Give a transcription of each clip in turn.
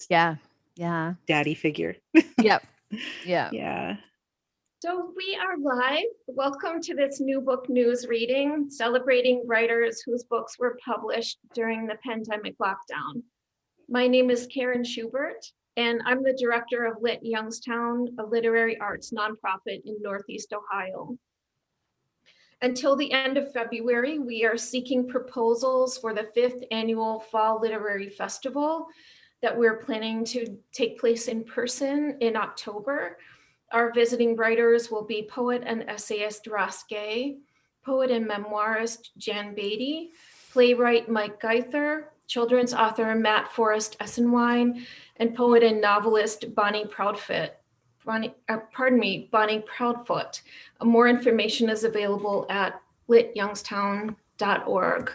Yeah. Yeah. daddy figure. Yep. Yeah. Yeah. So we are live. Welcome to this new book news reading, celebrating writers whose books were published during the pandemic lockdown. My name is Karen Schubert, and I'm the director of Lit Youngstown, a literary arts nonprofit in Northeast Ohio. Until the end of February, we are seeking proposals for the 5th annual Fall Literary Festival that we're planning to take place in person in October. Our visiting writers will be poet and essayist Ross Gay, poet and memoirist Jan Beatty, playwright Mike Geither, children's author Matt Forrest Essenwine, and poet and novelist Bonnie Proudfoot. Bonnie Proudfoot. More information is available at lityoungstown.org.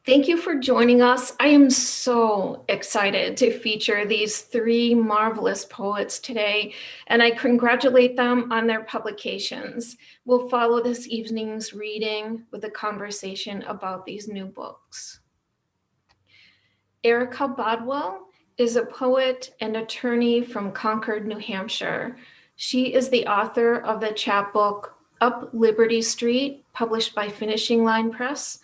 Thank you for joining us. I am so excited to feature these 3 marvelous poets today, and I congratulate them on their publications. We'll follow this evening's reading with a conversation about these new books. Erica Bodwell is a poet and attorney from Concord, New Hampshire. She is the author of the chapbook Up Liberty Street, published by Finishing Line Press,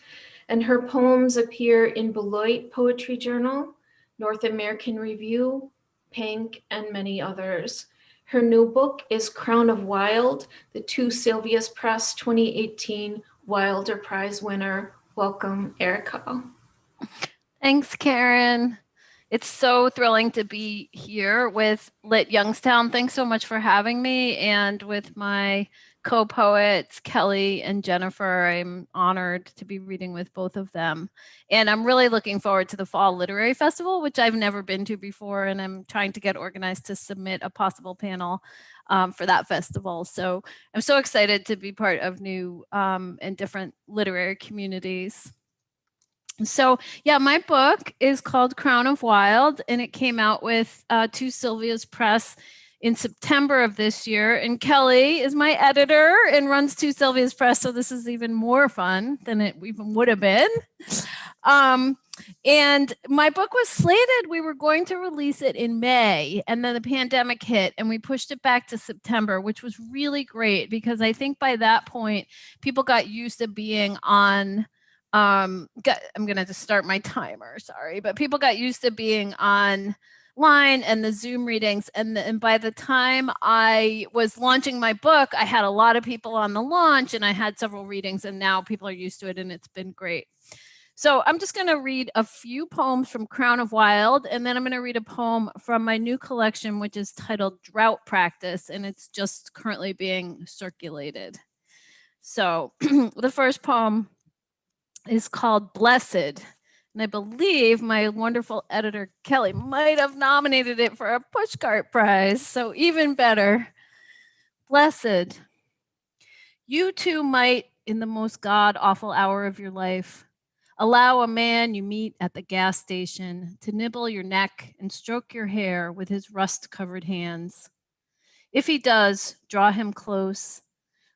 and her poems appear in Beloit Poetry Journal, North American Review, PANK, and many others. Her new book is Crown of Wild, the Two Sylvias Press 2018 Wilder Prize winner. Welcome, Erica. Thanks, Karen. It's so thrilling to be here with Lit Youngstown. Thanks so much for having me, and with my co-poets, Kelly and Jennifer. I'm honored to be reading with both of them. And I'm really looking forward to the Fall Literary Festival, which I've never been to before, and I'm trying to get organized to submit a possible panel for that festival. So I'm so excited to be part of new and different literary communities. So yeah, my book is called Crown of Wild, and it came out with Two Sylvias Press in September of this year. And Kelly is my editor and runs Two Sylvias Press, so this is even more fun than it even would have been. And my book was slated, we were going to release it in May, and then the pandemic hit and we pushed it back to September, which was really great because I think by that point, people got used to being on I'm going to just start my timer, sorry, but people got used to being online and the Zoom readings. And by the time I was launching my book, I had a lot of people on the launch and I had several readings, and now people are used to it and it's been great. So I'm just going to read a few poems from Crown of Wild, and then I'm going to read a poem from my new collection, which is titled Drought Practice, and it's just currently being circulated. So the first poem is called Blessed. And I believe my wonderful editor, Kelly, might have nominated it for a pushcart prize. So even better. Blessed. You too might, in the most god-awful hour of your life, allow a man you meet at the gas station to nibble your neck and stroke your hair with his rust-covered hands. If he does, draw him close.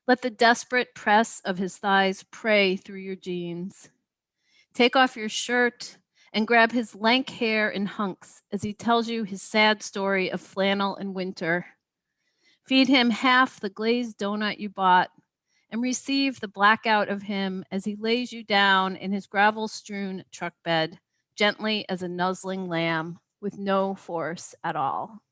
Let the desperate press of his thighs pray through your jeans. Take off your shirt and grab his lank hair in hunks as he tells you his sad story of flannel and winter. Feed him half the glazed donut you bought and receive the blackout of him as he lays you down in his gravel-strewn truck bed, gently as a nuzzling lamb with no force at all.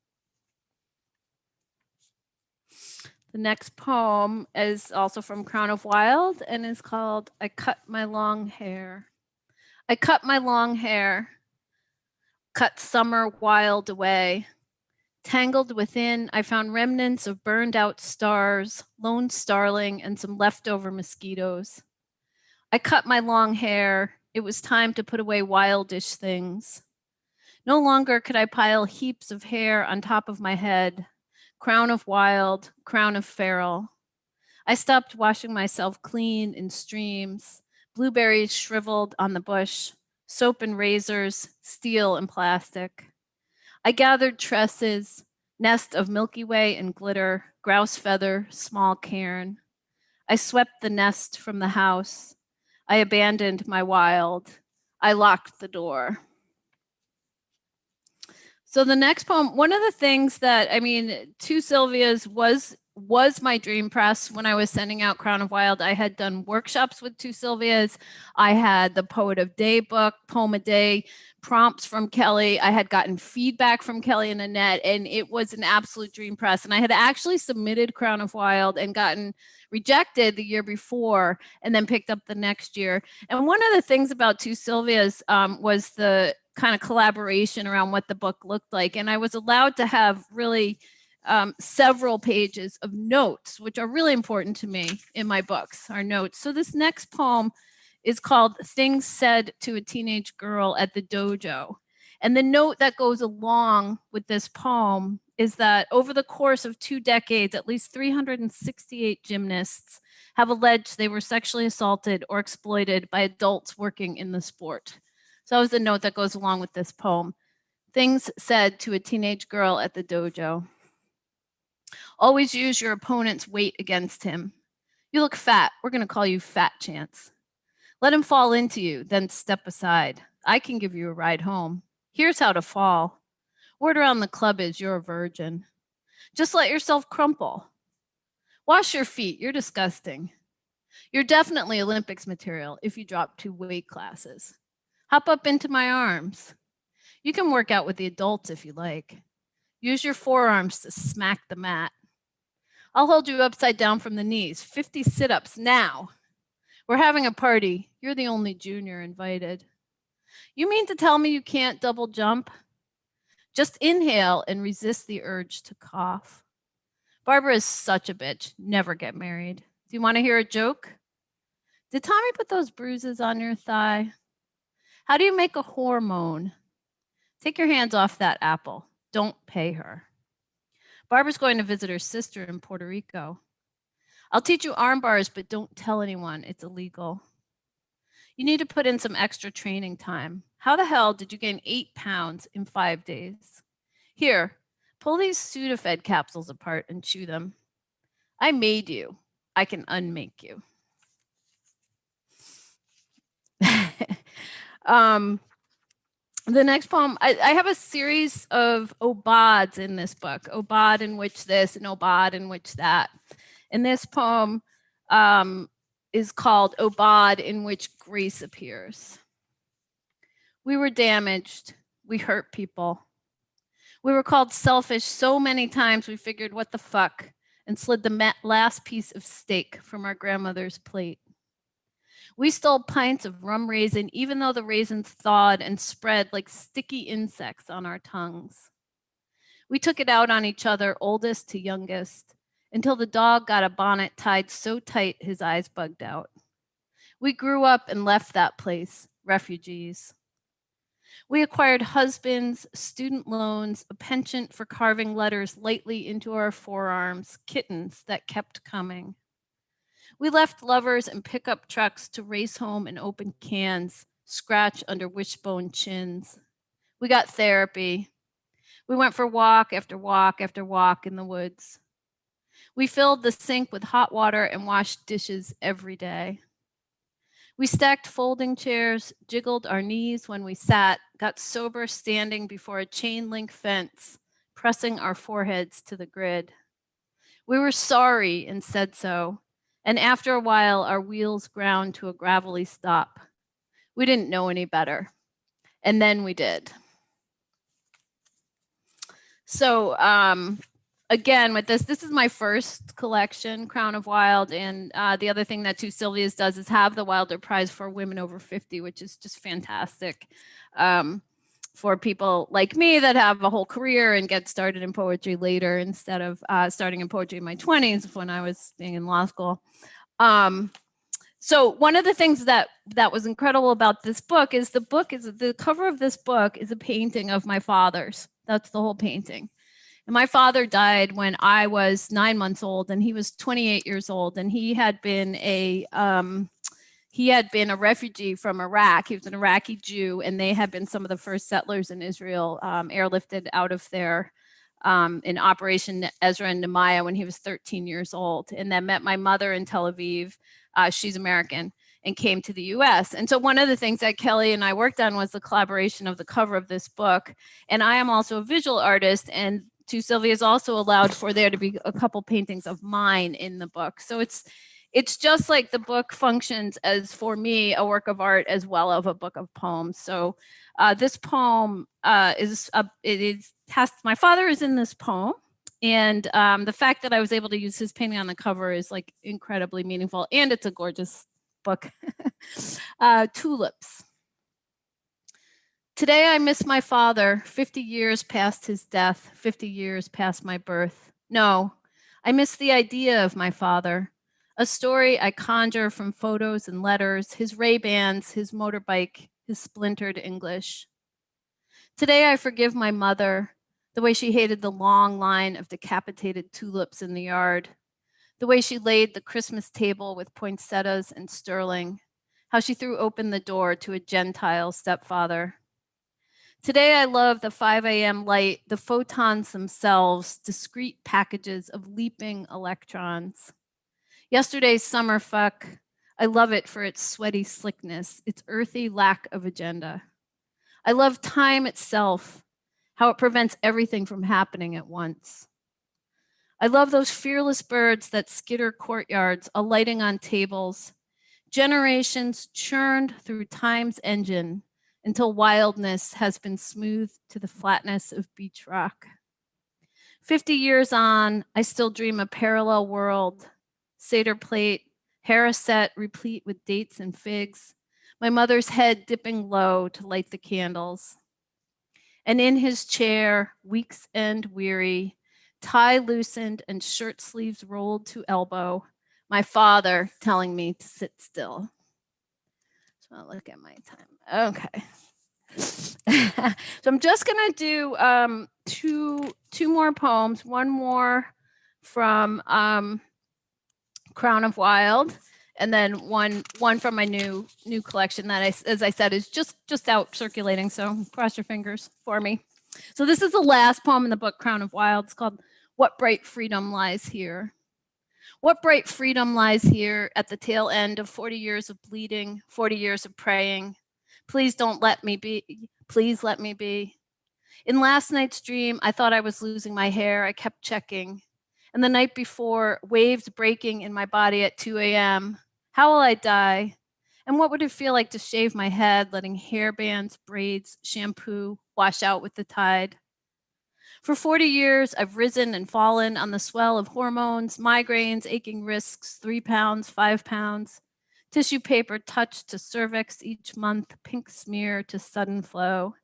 The next poem is also from Crown of Wild and is called I Cut My Long Hair. I cut my long hair, cut summer wild away. Tangled within, I found remnants of burned out stars, lone starling, and some leftover mosquitoes. I cut my long hair. It was time to put away wildish things. No longer could I pile heaps of hair on top of my head. Crown of wild, crown of feral. I stopped washing myself clean in streams. Blueberries shriveled on the bush, soap and razors, steel and plastic. I gathered tresses, nest of Milky Way and glitter, grouse feather, small cairn. I swept the nest from the house. I abandoned my wild. I locked the door. So the next poem, one of the things that, I mean, Two Sylvias was my dream press when I was sending out Crown of Wild. I had done workshops with Two Sylvias. I had the Poet of Day book, Poem a Day, prompts from Kelli. I had gotten feedback from Kelli and Annette, and it was an absolute dream press. And I had actually submitted Crown of Wild and gotten rejected the year before, and then picked up the next year. And one of the things about Two Sylvias was the kind of collaboration around what the book looked like. And I was allowed to have really several pages of notes, which are really important to me in my books, are notes. So this next poem is called Things Said to a Teenage Girl at the Dojo. And the note that goes along with this poem is that over the course of 2 decades, at least 368 gymnasts have alleged they were sexually assaulted or exploited by adults working in the sport. So that was the note that goes along with this poem. Things said to a teenage girl at the dojo. Always use your opponent's weight against him. You look fat. We're going to call you Fat Chance. Let him fall into you, then step aside. I can give you a ride home. Here's how to fall. Word around the club is you're a virgin. Just let yourself crumple. Wash your feet. You're disgusting. You're definitely Olympics material if you drop 2 weight classes. Hop up into my arms. You can work out with the adults if you like. Use your forearms to smack the mat. I'll hold you upside down from the knees. 50 sit-ups now. We're having a party. You're the only junior invited. You mean to tell me you can't double jump? Just inhale and resist the urge to cough. Barbara is such a bitch. Never get married. Do you want to hear a joke? Did Tommy put those bruises on your thigh? How do you make a hormone? Take your hands off that apple. Don't pay her. Barbara's going to visit her sister in Puerto Rico. I'll teach you arm bars, but don't tell anyone. It's illegal. You need to put in some extra training time. How the hell did you gain 8 pounds in 5 days? Here, pull these Sudafed capsules apart and chew them. I made you. I can unmake you. The next poem, I have a series of obads in this book. Obad in which this and obad in which that. And this poem is called Obad in which grace appears. We were damaged. We hurt people. We were called selfish so many times we figured what the fuck and slid the last piece of steak from our grandmother's plate. We stole pints of rum raisin, even though the raisins thawed and spread like sticky insects on our tongues. We took it out on each other, oldest to youngest, until the dog got a bonnet tied so tight his eyes bugged out. We grew up and left that place, refugees. We acquired husbands, student loans, a penchant for carving letters lightly into our forearms, kittens that kept coming. We left lovers and pickup trucks to race home and open cans, scratch under wishbone chins. We got therapy. We went for walk after walk after walk in the woods. We filled the sink with hot water and washed dishes every day. We stacked folding chairs, jiggled our knees when we sat, got sober standing before a chain link fence, pressing our foreheads to the grid. We were sorry and said so. And after a while, our wheels ground to a gravelly stop. We didn't know any better. And then we did. So again, with this is my first collection, Crown of Wild. And the other thing that Two Sylvias does is have the Wilder Prize for women over 50, which is just fantastic for people like me that have a whole career and get started in poetry later instead of starting in poetry in my 20s when I was being in law school. So one of the things that was incredible about this book is the cover of this book is a painting of my father's. That's the whole painting. And my father died when I was 9 months old, and he was 28 years old, and he had been a refugee from Iraq. He was an Iraqi Jew, and they had been some of the first settlers in Israel, airlifted out of there in Operation Ezra and Nehemiah when he was 13 years old, and then met my mother in Tel Aviv. She's American. and came to the US. And so one of the things that Kelli and I worked on was the collaboration of the cover of this book. And I am also a visual artist, and Two Sylvias also allowed for there to be a couple paintings of mine in the book. So it's just like the book functions as, for me, a work of art as well as a book of poems. So this poem my father is in this poem. And the fact that I was able to use his painting on the cover is like incredibly meaningful. And it's a gorgeous book. Tulips. Today I miss my father, 50 years past his death, 50 years past my birth. No, I miss the idea of my father, a story I conjure from photos and letters, his Ray-Bans, his motorbike, his splintered English. Today I forgive my mother, the way she hated the long line of decapitated tulips in the yard, the way she laid the Christmas table with poinsettias and sterling, how she threw open the door to a Gentile stepfather. Today I love the 5 a.m. light, the photons themselves, discrete packages of leaping electrons. Yesterday's summer fuck, I love it for its sweaty slickness, its earthy lack of agenda. I love time itself, how it prevents everything from happening at once. I love those fearless birds that skitter courtyards, alighting on tables, generations churned through time's engine until wildness has been smoothed to the flatness of beach rock. 50 years on, I still dream a parallel world, Seder plate, hair set replete with dates and figs, my mother's head dipping low to light the candles. And in his chair, week's end weary, tie loosened and shirt sleeves rolled to elbow, my father telling me to sit still. So I'll look at my time. Okay. So I'm just gonna do two more poems, one more from Crown of Wild, and then one from my new collection that as I said, is just out circulating. So cross your fingers for me. So this is the last poem in the book, Crown of Wild. It's called What Bright Freedom Lies Here. What bright freedom lies here at the tail end of 40 years of bleeding, 40 years of praying. Please don't let me be. Please let me be. In last night's dream, I thought I was losing my hair. I kept checking. And the night before, waves breaking in my body at 2 a.m. How will I die? And what would it feel like to shave my head, letting hair bands, braids, shampoo wash out with the tide? For 40 years, I've risen and fallen on the swell of hormones, migraines, aching wrists, 3 pounds, 5 pounds. Tissue paper touched to cervix each month, pink smear to sudden flow.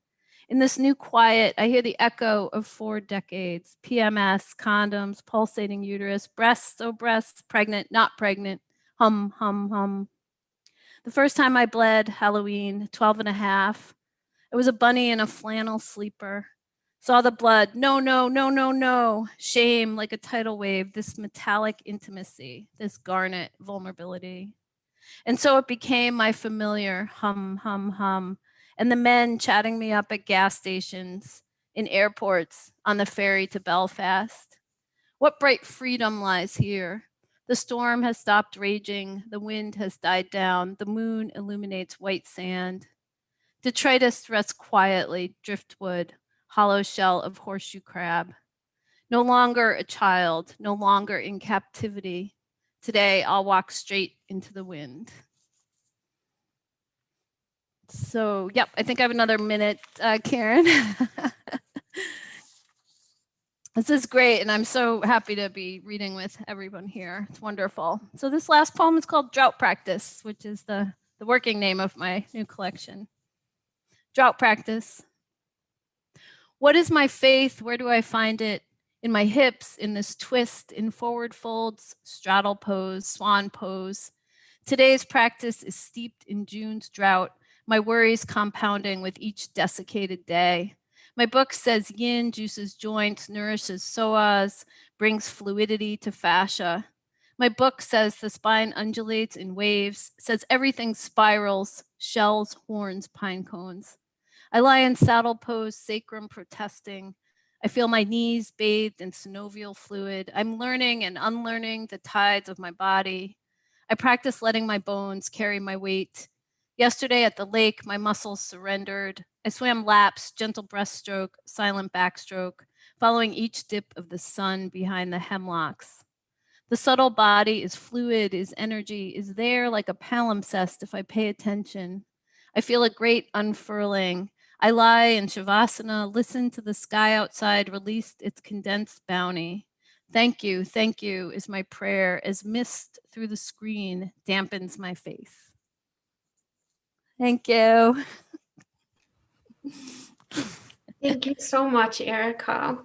In this new quiet, I hear the echo of 4 decades, PMS, condoms, pulsating uterus, breasts, oh breasts, pregnant, not pregnant, hum, hum, hum. The first time I bled, Halloween, 12 and a half. I was a bunny in a flannel sleeper. Saw the blood, no, no, no, no, no. Shame like a tidal wave, this metallic intimacy, this garnet vulnerability. And so it became my familiar hum, hum, hum. And the men chatting me up at gas stations, in airports, on the ferry to Belfast. What bright freedom lies here? The storm has stopped raging, the wind has died down, the moon illuminates white sand. Detritus rests quietly, driftwood, hollow shell of horseshoe crab. No longer a child, no longer in captivity. Today, I'll walk straight into the wind. So, yep, I think I have another minute, Karen. This is great, and I'm so happy to be reading with everyone here. It's wonderful. So this last poem is called Drought Practice, which is the working name of my new collection. Drought Practice. What is my faith? Where do I find it? In my hips, in this twist, in forward folds, straddle pose, swan pose. Today's practice is steeped in June's drought, my worries compounding with each desiccated day. My book says yin juices joints, nourishes psoas, brings fluidity to fascia. My book says the spine undulates in waves, says everything spirals, shells, horns, pine cones. I lie in saddle pose, sacrum protesting. I feel my knees bathed in synovial fluid. I'm learning and unlearning the tides of my body. I practice letting my bones carry my weight. Yesterday at the lake, my muscles surrendered. I swam laps, gentle breaststroke, silent backstroke, following each dip of the sun behind the hemlocks. The subtle body is fluid, is energy, is there like a palimpsest if I pay attention. I feel a great unfurling. I lie in Shavasana, listen to the sky outside release its condensed bounty. Thank you is my prayer as mist through the screen dampens my face. Thank you. Thank you so much, Erica.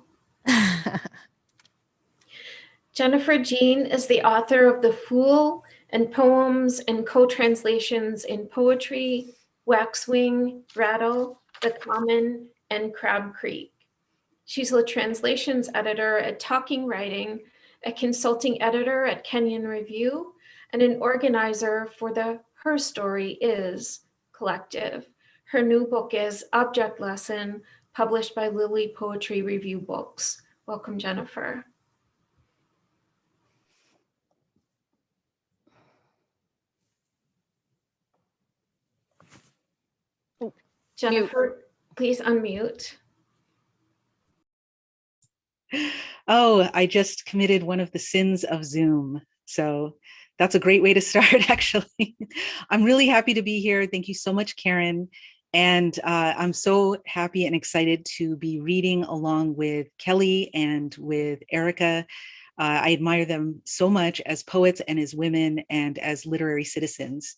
Jennifer Jean is the author of The Fool and poems and co-translations in Poetry, Waxwing, Rattle, The Common, and Crab Creek. She's a translations editor at Talking Writing, a consulting editor at Kenyon Review, and an organizer for the Her Story Is collective. Her new book is Object Lesson, published by Lily Poetry Review Books. Welcome, Jennifer. Jennifer, please unmute. Oh, I just committed one of the sins of Zoom. So that's a great way to start, actually. I'm really happy to be here. Thank you so much, Karen. And I'm so happy and excited to be reading along with Kelli and with Erica. I admire them so much as poets and as women and as literary citizens.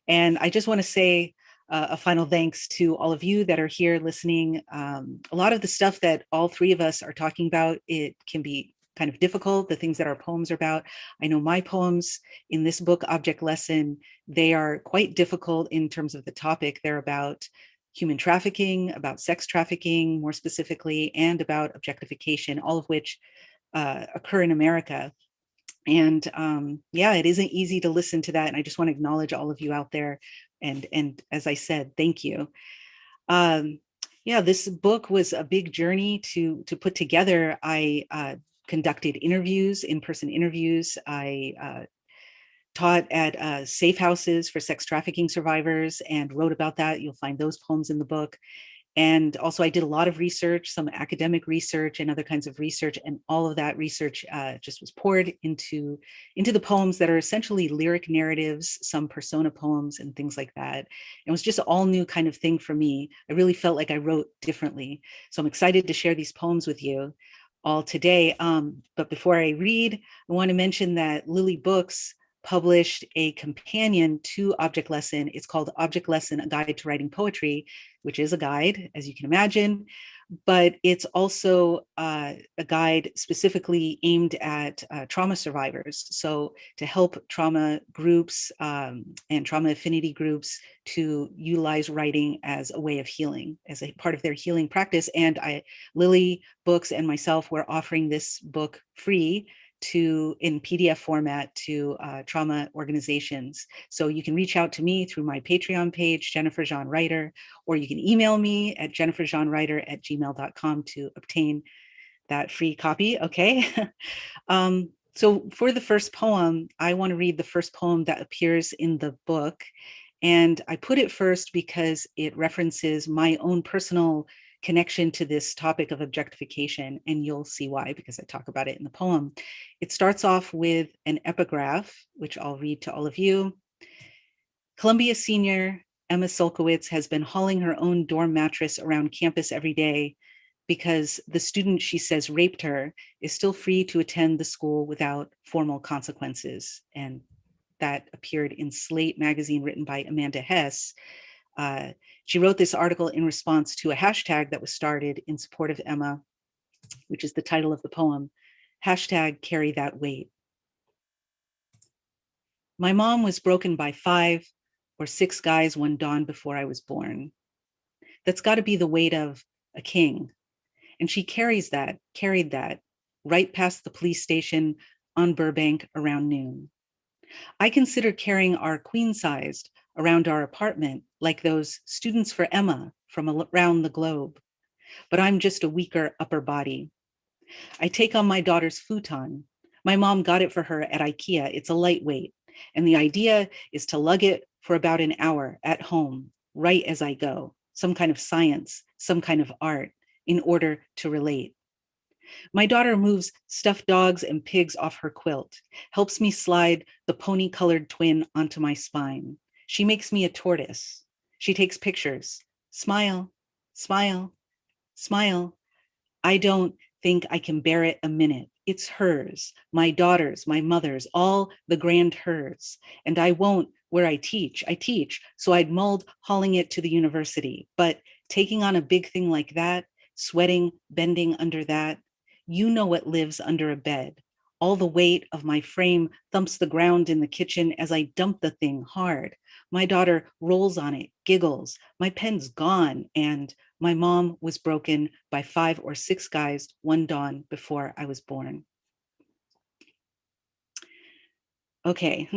And I just want to say a final thanks to all of you that are here listening. A lot of the stuff that all three of us are talking about, it can be kind of difficult, the things that our poems are about. I know my poems in this book, Object Lesson, they are quite difficult in terms of the topic. They're about human trafficking, about sex trafficking more specifically, and about objectification, all of which occur in America. And yeah, it isn't easy to listen to that. And I just want to acknowledge all of you out there. And as I said, thank you. Yeah, this book was a big journey to put together. I conducted interviews, in-person interviews. I taught at safe houses for sex trafficking survivors and wrote about that. You'll find those poems in the book. And also I did a lot of research, some academic research and other kinds of research, and all of that research just was poured into the poems that are essentially lyric narratives, some persona poems and things like that. It was just all new kind of thing for me. I really felt like I wrote differently. So I'm excited to share these poems with you all today. But before I read, I want to mention that Lily Books published a companion to Object Lesson. It's called Object Lesson, A Guide to Writing Poetry, which is a guide, as you can imagine, but it's also a guide specifically aimed at trauma survivors. So to help trauma groups and trauma affinity groups to utilize writing as a way of healing, as a part of their healing practice. And Lily Books and myself were offering this book free in PDF format to trauma organizations. So you can reach out to me through my Patreon page, Jennifer Jean Writer, or you can email me at jenniferjeanwriter@gmail.com to obtain that free copy, okay? So for the first poem, I want to read the first poem that appears in the book. And I put it first because it references my own personal connection to this topic of objectification, and you'll see why, because I talk about it in the poem. It starts off with an epigraph, which I'll read to all of you. Columbia senior Emma Solkowitz has been hauling her own dorm mattress around campus every day because the student she says raped her is still free to attend the school without formal consequences. And that appeared in Slate magazine, written by Amanda Hess. She wrote this article in response to a hashtag that was started in support of Emma, which is the title of the poem, hashtag carry that weight. My mom was broken by 5 or 6 guys one dawn before I was born. That's got to be the weight of a king. And she carried that right past the police station on Burbank around noon. I consider carrying our queen-sized around our apartment like those students for Emma from around the globe. But I'm just a weaker upper body. I take on my daughter's futon. My mom got it for her at IKEA. It's a lightweight. And the idea is to lug it for about an hour at home, right as I go, some kind of science, some kind of art, in order to relate. My daughter moves stuffed dogs and pigs off her quilt, helps me slide the pony-colored twin onto my spine. She makes me a tortoise. She takes pictures. Smile, smile, smile. I don't think I can bear it a minute. It's hers, my daughter's, my mother's, all the grand hers. And I won't where I teach. So I'd mulled hauling it to the university. But taking on a big thing like that, sweating, bending under that, you know what lives under a bed. All the weight of my frame thumps the ground in the kitchen as I dump the thing hard. My daughter rolls on it, giggles. My pen's gone, and my mom was broken by 5 or 6 guys one dawn before I was born. Okay.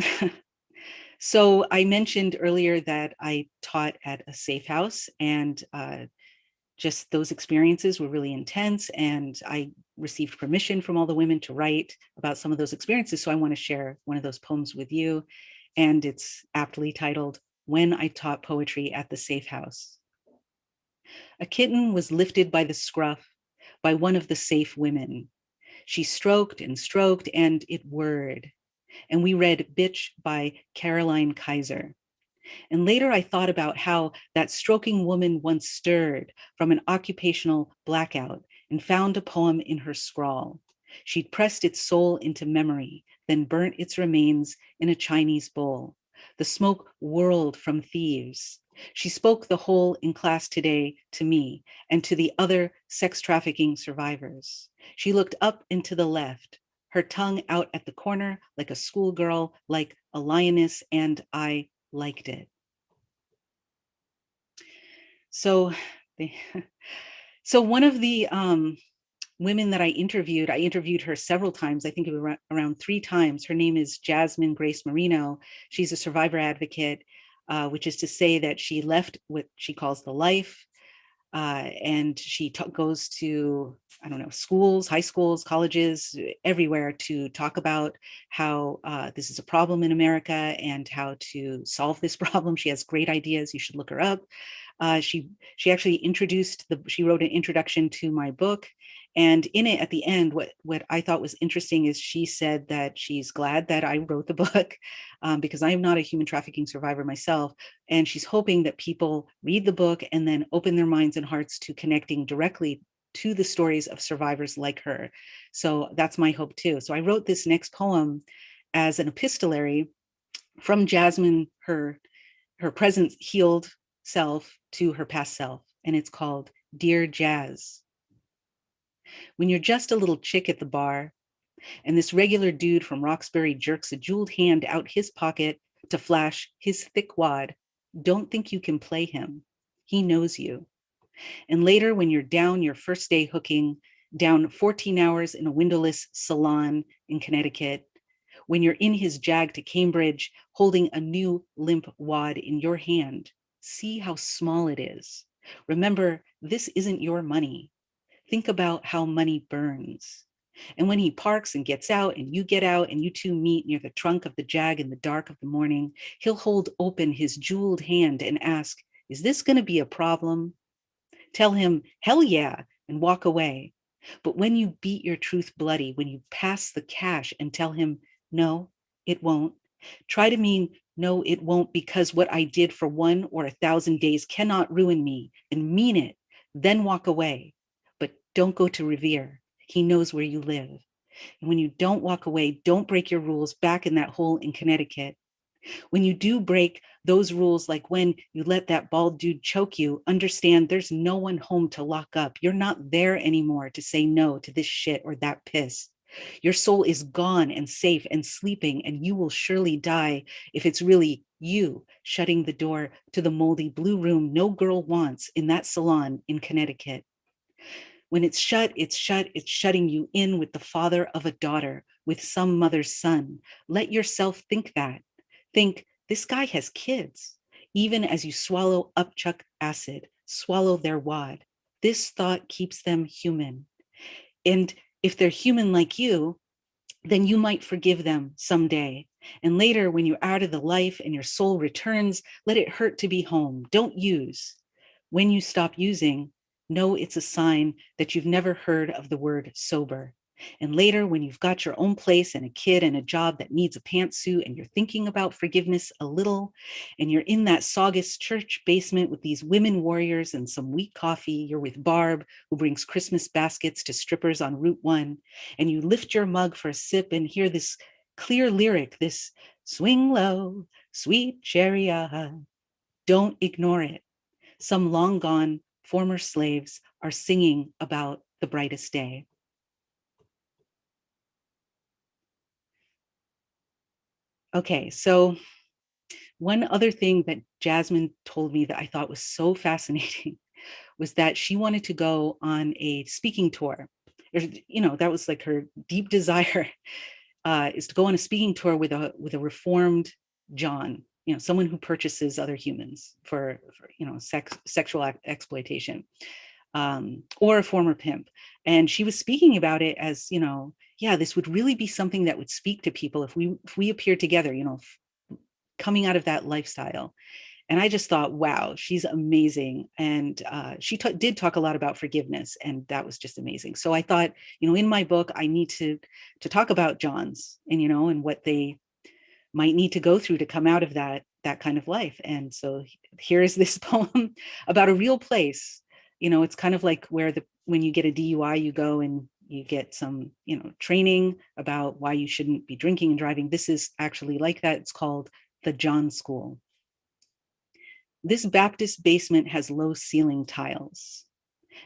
So I mentioned earlier that I taught at a safe house, and just those experiences were really intense, and I received permission from all the women to write about some of those experiences. So I want to share one of those poems with you, and it's aptly titled, When I Taught Poetry at the Safe House. A kitten was lifted by the scruff by one of the safe women. She stroked, and it whirred. And we read Bitch by Caroline Kaiser. And later I thought about how that stroking woman once stirred from an occupational blackout and found a poem in her scrawl. She'd pressed its soul into memory, then burnt its remains in a Chinese bowl. The smoke whirled from thieves. She spoke the whole in class today to me and to the other sex trafficking survivors. She looked up and to the left, her tongue out at the corner like a schoolgirl, like a lioness, and I liked it. So one of the women that I interviewed her several times. I think it was around 3 times. Her name is Jasmine Grace Marino. She's a survivor advocate, which is to say that she left what she calls the life, and she goes to, I don't know, schools, high schools, colleges, everywhere to talk about how this is a problem in America and how to solve this problem. She has great ideas. You should look her up. She actually she wrote an introduction to my book. And in it, at the end, what I thought was interesting is she said that she's glad that I wrote the book because I am not a human trafficking survivor myself. And she's hoping that people read the book and then open their minds and hearts to connecting directly to the stories of survivors like her. So that's my hope too. So I wrote this next poem as an epistolary from Jasmine, her present healed self, to her past self. And it's called Dear Jazz. When you're just a little chick at the bar, and this regular dude from Roxbury jerks a jeweled hand out his pocket to flash his thick wad, don't think you can play him. He knows you. And later, when you're down your first day hooking, down 14 hours in a windowless salon in Connecticut, when you're in his jag to Cambridge, holding a new limp wad in your hand, see how small it is. Remember, this isn't your money. Think about how money burns. And when he parks and gets out and you get out and you two meet near the trunk of the jag in the dark of the morning, he'll hold open his jeweled hand and ask, is this going to be a problem? Tell him, hell yeah, and walk away. But when you beat your truth bloody, when you pass the cash and tell him, no, it won't, try to mean, no, it won't, because what I did for 1 or 1,000 days cannot ruin me, and mean it, then walk away. But don't go to Revere. He knows where you live. And when you don't walk away, don't break your rules back in that hole in Connecticut. When you do break those rules, like when you let that bald dude choke you, understand there's no one home to lock up. You're not there anymore to say no to this shit or that piss. Your soul is gone and safe and sleeping, and you will surely die if it's really you shutting the door to the moldy blue room no girl wants in that salon in Connecticut. When it's shut, it's shutting you in with the father of a daughter, with some mother's son. Let yourself think that. Think, this guy has kids. Even as you swallow upchuck acid, swallow their wad. This thought keeps them human. And if they're human like you, then you might forgive them someday. And later, when you're out of the life and your soul returns, let it hurt to be home. Don't use. When you stop using, know it's a sign that you've never heard of the word sober. And later, when you've got your own place and a kid and a job that needs a pantsuit, and you're thinking about forgiveness a little, and you're in that Saugus church basement with these women warriors and some weak coffee, you're with Barb, who brings Christmas baskets to strippers on Route 1, and you lift your mug for a sip and hear this clear lyric, this swing low, sweet chariot. Don't ignore it. Some long gone former slaves are singing about the brightest day. Okay, so one other thing that Jasmine told me that I thought was so fascinating was that she wanted to go on a speaking tour. That was like her deep desire, is to go on a speaking tour with a reformed John, someone who purchases other humans for sexual exploitation, or a former pimp. And she was speaking about it as, yeah, this would really be something that would speak to people if we appeared together, coming out of that lifestyle. And I just thought, wow, she's amazing. And she did talk a lot about forgiveness, and that was just amazing. So I thought, in my book, I need to talk about Johns and what they might need to go through to come out of that kind of life. And so here's this poem about a real place. It's kind of like when you get a DUI, you go and you get some, training about why you shouldn't be drinking and driving. This is actually like that. It's called the John School. This Baptist basement has low ceiling tiles.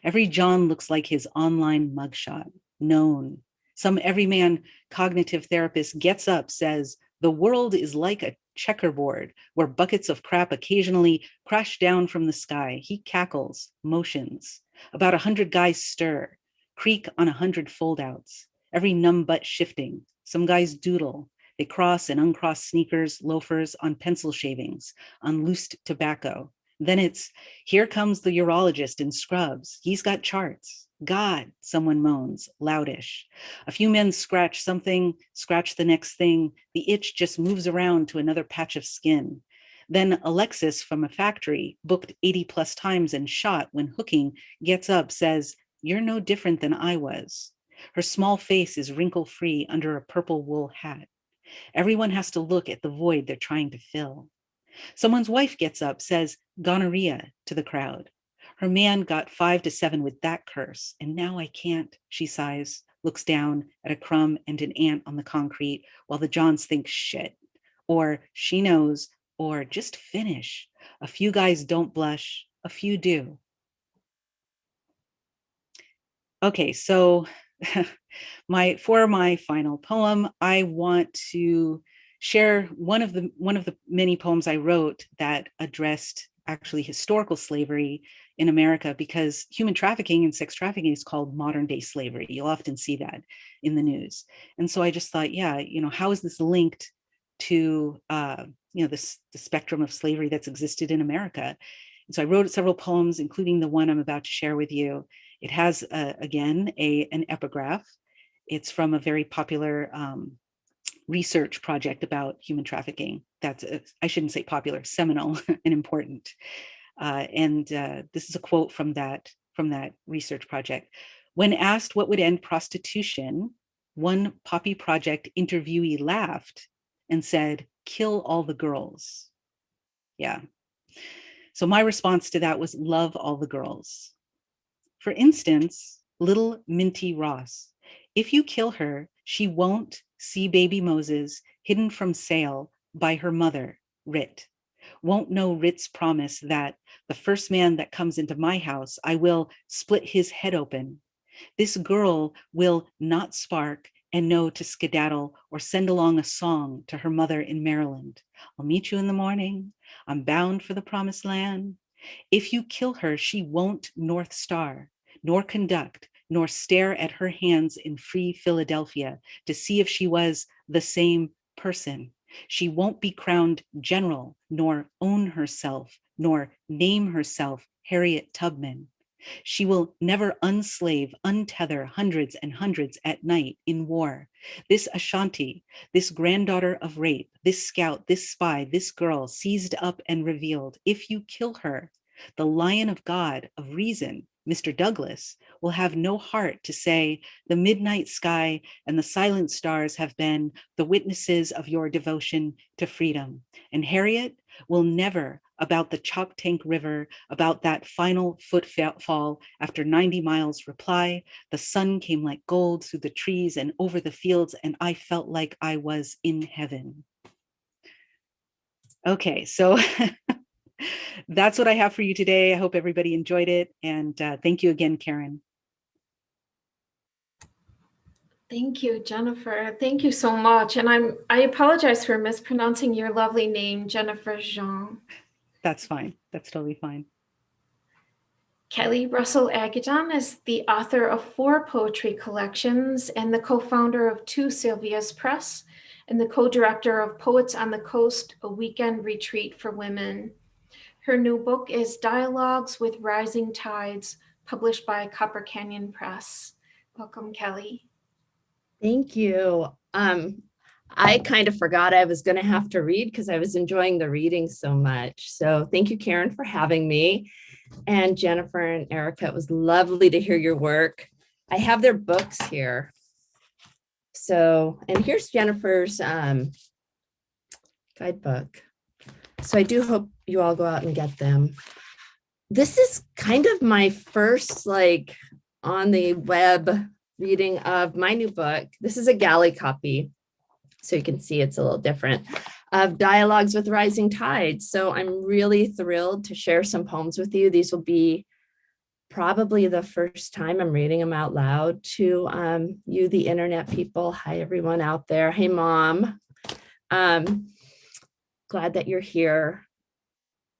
Every John looks like his online mugshot, known. Some everyman cognitive therapist gets up, says, the world is like a checkerboard where buckets of crap occasionally crash down from the sky. He cackles, motions. About 100 guys stir, creak on 100 foldouts, every numb butt shifting. Some guys doodle. They cross and uncross sneakers, loafers on pencil shavings, on loosed tobacco. Then it's, here comes the urologist in scrubs. He's got charts. God, someone moans, loudish. A few men scratch something, scratch the next thing. The itch just moves around to another patch of skin. Then Alexis from a factory, booked 80 plus times and shot when hooking, gets up, says, you're no different than I was. Her small face is wrinkle-free under a purple wool hat. Everyone has to look at the void they're trying to fill. Someone's wife gets up, says gonorrhea to the crowd. Her man got 5 to 7 with that curse, and now I can't, she sighs, looks down at a crumb and an ant on the concrete while the Johns think shit. Or she knows, or just finish. A few guys don't blush, a few do. Okay, so for my final poem, I want to share one of the many poems I wrote that addressed actually historical slavery in America, because human trafficking and sex trafficking is called modern day slavery. You'll often see that in the news. And so I just thought, yeah, how is this linked to the spectrum of slavery that's existed in America? And so I wrote several poems, including the one I'm about to share with you. It has, again, an epigraph. It's from a very popular research project about human trafficking. That's, I shouldn't say popular, seminal and important. This is a quote from that research project. When asked what would end prostitution, one Poppy Project interviewee laughed and said, kill all the girls. Yeah. So my response to that was love all the girls. For instance, little Minty Ross. If you kill her, she won't see baby Moses hidden from sale by her mother, Rit. Won't know Rit's promise that the first man that comes into my house, I will split his head open. This girl will not spark and know to skedaddle or send along a song to her mother in Maryland. I'll meet you in the morning. I'm bound for the promised land. If you kill her, she won't North Star, nor conduct, nor stare at her hands in free Philadelphia to see if she was the same person. She won't be crowned general, nor own herself, nor name herself Harriet Tubman. She will never unslave, untether hundreds and hundreds at night in war. This Ashanti, this granddaughter of rape, this scout, this spy, this girl seized up and revealed, if you kill her, the Lion of God, of reason, Mr. Douglas, will have no heart to say, the midnight sky and the silent stars have been the witnesses of your devotion to freedom. And Harriet will never, about the Choptank River, about that final footfall after 90 miles, reply, the sun came like gold through the trees and over the fields, and I felt like I was in heaven. Okay, so that's what I have for you today. I hope everybody enjoyed it. And thank you again, Karen. Thank you, Jennifer. Thank you so much. And I apologize for mispronouncing your lovely name, Jennifer Jean. That's fine. That's totally fine. Kelli Russell Agodon is the author of 4 poetry collections and the co-founder of Two Sylvias Press and the co-director of Poets on the Coast, a weekend retreat for women. Her new book is Dialogues with Rising Tides, published by Copper Canyon Press. Welcome, Kelli. Thank you. I kind of forgot I was going to have to read because I was enjoying the reading so much. So thank you, Karen, for having me. And Jennifer and Erica, it was lovely to hear your work. I have their books here. So, and here's Jennifer's guidebook. So I do hope you all go out and get them. This is kind of my first on the web reading of my new book. This is a galley copy, so you can see it's a little different, of Dialogues with Rising Tides. So I'm really thrilled to share some poems with you. These will be probably the first time I'm reading them out loud to you, the internet people. Hi, everyone out there. Hey, Mom. Glad that you're here.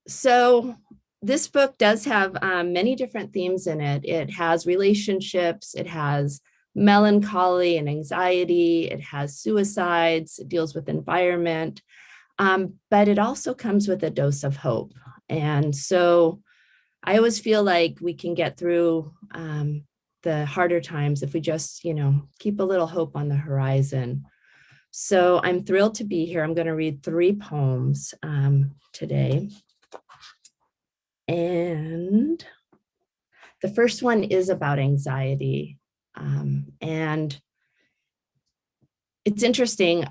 So this book does have many different themes in it. It has relationships, it has melancholy and anxiety, it has suicides, it deals with environment, but it also comes with a dose of hope. And so I always feel like we can get through the harder times if we just, keep a little hope on the horizon. So I'm thrilled to be here. I'm going to read 3 poems today. And the first one is about anxiety. And it's interesting.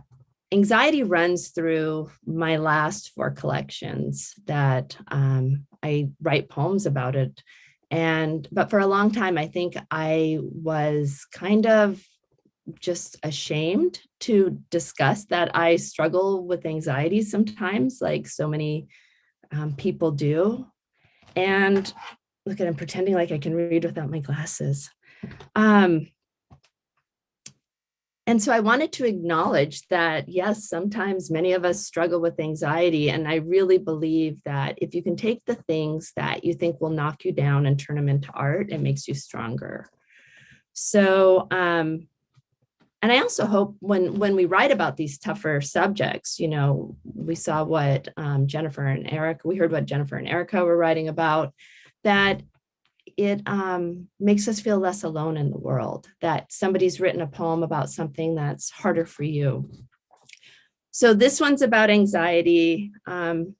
Anxiety runs through my last 4 collections that I write poems about it. But for a long time, I think I was kind of just ashamed to discuss that I struggle with anxiety sometimes, like so many people do. And look at, I'm pretending like I can read without my glasses. And so I wanted to acknowledge that, yes, sometimes many of us struggle with anxiety. And I really believe that if you can take the things that you think will knock you down and turn them into art, it makes you stronger. So, and I also hope when we write about these tougher subjects, we saw what Jennifer and Erica, we heard what Jennifer and Erica were writing about, that it makes us feel less alone in the world, that somebody's written a poem about something that's harder for you. So this one's about anxiety,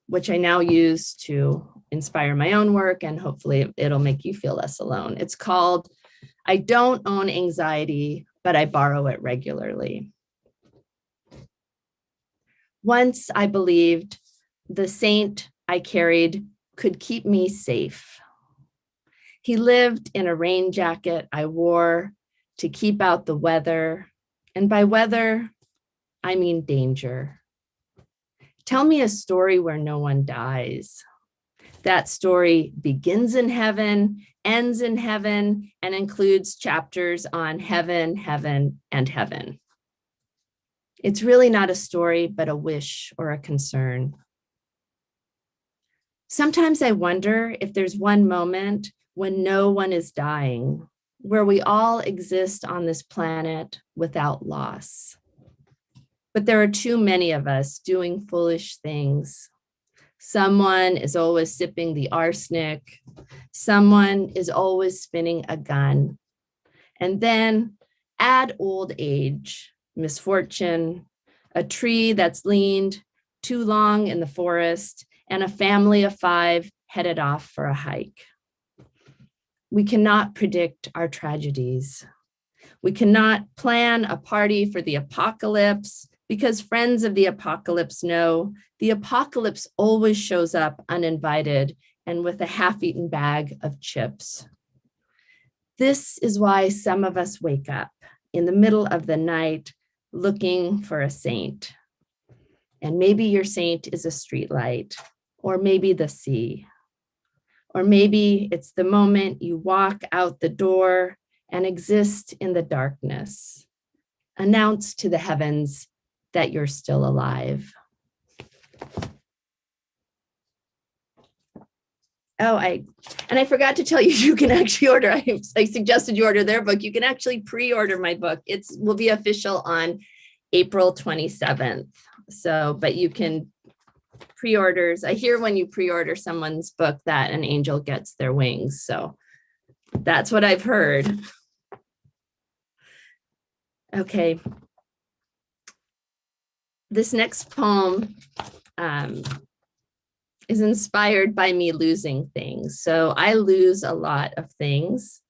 which I now use to inspire my own work, and hopefully it'll make you feel less alone. It's called, I Don't Own Anxiety, but I Borrow It Regularly. Once I believed the saint I carried could keep me safe. He lived in a rain jacket I wore to keep out the weather. And by weather, I mean danger. Tell me a story where no one dies. That story begins in heaven, ends in heaven, and includes chapters on heaven, heaven, and heaven. It's really not a story, but a wish or a concern. Sometimes I wonder if there's one moment when no one is dying, where we all exist on this planet without loss. But there are too many of us doing foolish things, Someone is always sipping the arsenic. Someone is always spinning a gun. And then add old age, misfortune, a tree that's leaned too long in the forest, and a family of 5 headed off for a hike. We cannot predict our tragedies. We cannot plan a party for the apocalypse because friends of the apocalypse know the apocalypse always shows up uninvited and with a half-eaten bag of chips. This is why some of us wake up in the middle of the night looking for a saint. And maybe your saint is a streetlight, or maybe the sea. Or maybe it's the moment you walk out the door and exist in the darkness. Announce to the heavens that you're still alive. Oh, I forgot to tell you, you can actually order, I suggested you order their book. You can actually pre-order my book. It will be official on April 27th. So, but you can pre-orders. I hear when you pre-order someone's book that an angel gets their wings. So that's what I've heard. Okay. This next poem is inspired by me losing things. So I lose a lot of things.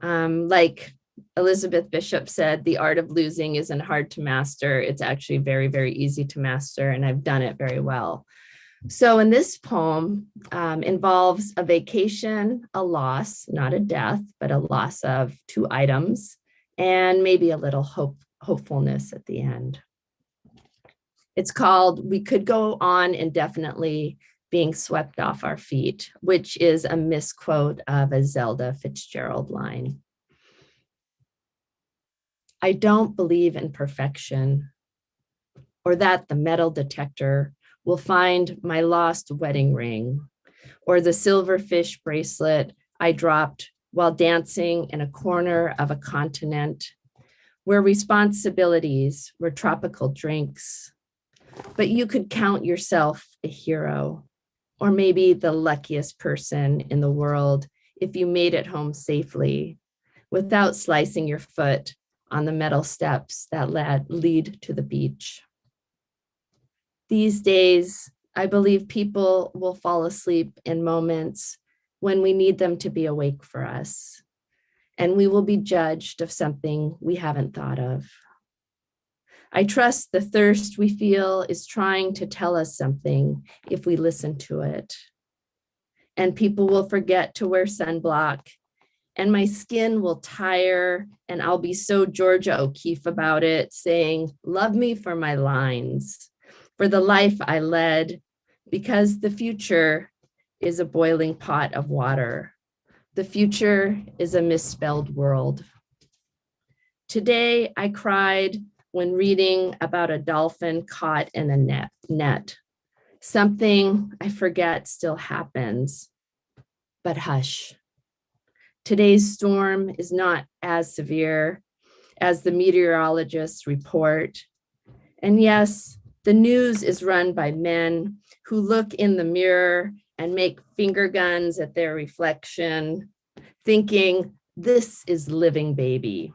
Like Elizabeth Bishop said, the art of losing isn't hard to master. It's actually very, very easy to master, and I've done it very well. So in this poem involves a vacation, a loss, not a death, but a loss of 2 items, and maybe a little hopefulness at the end. It's called We Could Go On Indefinitely, Being Swept Off Our Feet, which is a misquote of a Zelda Fitzgerald line. I don't believe in perfection, or that the metal detector will find my lost wedding ring, or the silverfish bracelet I dropped while dancing in a corner of a continent where responsibilities were tropical drinks. But you could count yourself a hero, or maybe the luckiest person in the world if you made it home safely without slicing your foot on the metal steps that lead to the beach. These days, I believe people will fall asleep in moments when we need them to be awake for us, and we will be judged of something we haven't thought of. I trust the thirst we feel is trying to tell us something if we listen to it. And people will forget to wear sunblock, and my skin will tire, and I'll be so Georgia O'Keeffe about it, saying, love me for my lines, for the life I led, because the future is a boiling pot of water. The future is a misspelled world. Today, I cried when reading about a dolphin caught in a net. Something I forget still happens, but hush. Today's storm is not as severe as the meteorologists report. And yes, the news is run by men who look in the mirror and make finger guns at their reflection, thinking this is living, baby.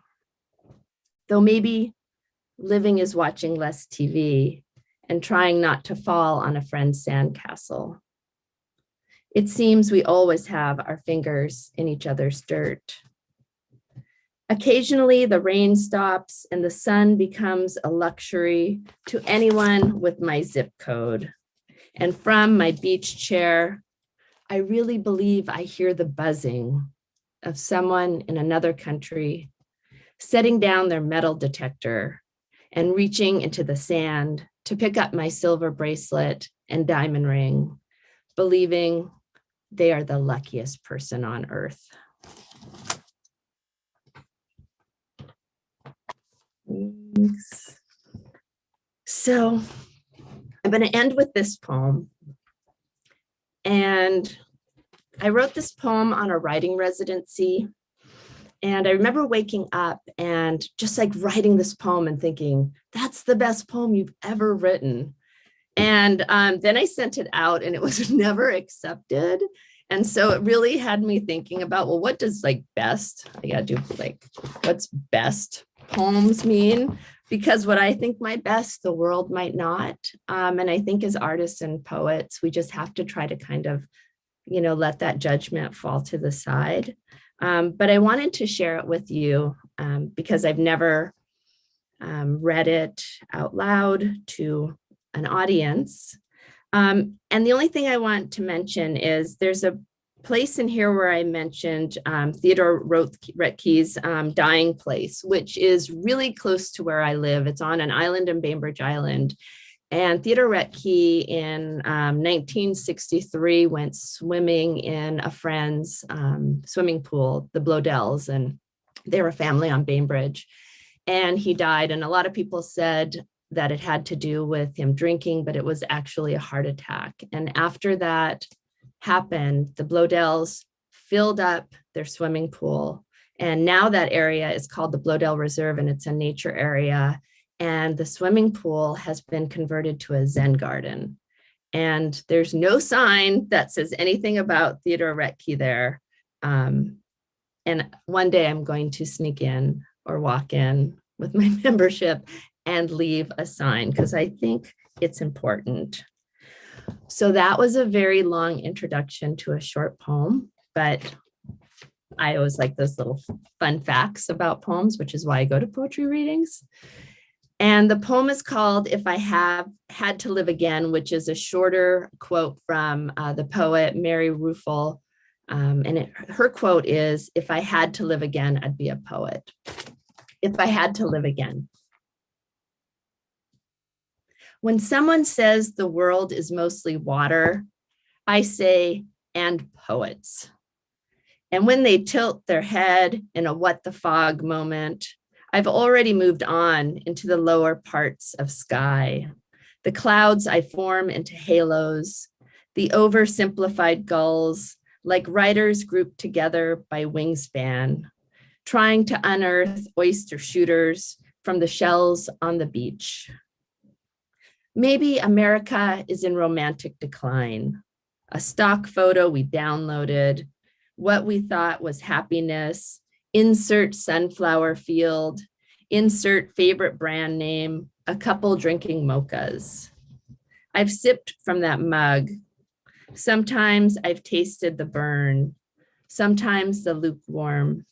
Though maybe living is watching less TV and trying not to fall on a friend's sandcastle. It seems we always have our fingers in each other's dirt. Occasionally, the rain stops and the sun becomes a luxury to anyone with my zip code. And from my beach chair, I really believe I hear the buzzing of someone in another country setting down their metal detector and reaching into the sand to pick up my silver bracelet and diamond ring, believing they are the luckiest person on earth. Thanks. So I'm going to end with this poem. And I wrote this poem on a writing residency. And I remember waking up and just like writing this poem and thinking, that's the best poem you've ever written. And then I sent it out and it was never accepted. And so it really had me thinking about, well, what does like best, I gotta do like, what's best poems mean? Because what I think might best, the world might not. And I think as artists and poets, we just have to try to kind of, let that judgment fall to the side. But I wanted to share it with you because I've never read it out loud to an audience. And the only thing I want to mention is there's a place in here where I mentioned Theodore Roethke's Dying Place, which is really close to where I live. It's on an island in Bainbridge Island. And Theodore Roethke in 1963 went swimming in a friend's swimming pool, the Blodells, and they were a family on Bainbridge. And he died. And a lot of people said that it had to do with him drinking, but it was actually a heart attack. And after that happened, the Blodells filled up their swimming pool. And now that area is called the Blodell Reserve, and it's a nature area. And the swimming pool has been converted to a Zen garden. And there's no sign that says anything about Theodore Roethke there. And one day I'm going to sneak in or walk in with my membership and leave a sign because I think it's important. So that was a very long introduction to a short poem, but I always like those little fun facts about poems, which is why I go to poetry readings. And the poem is called If I Had to Live Again, which is a shorter quote from the poet Mary Ruefle. Her quote is, if I had to live again, I'd be a poet. If I had to live again. When someone says the world is mostly water, I say, and poets. And when they tilt their head in a what the fog moment, I've already moved on into the lower parts of sky. The clouds I form into halos, the oversimplified gulls, like writers grouped together by wingspan, trying to unearth oyster shooters from the shells on the beach. Maybe America is in romantic decline. A stock photo we downloaded, what we thought was happiness, insert sunflower field, insert favorite brand name, a couple drinking mochas. I've sipped from that mug. Sometimes I've tasted the burn, sometimes the lukewarm.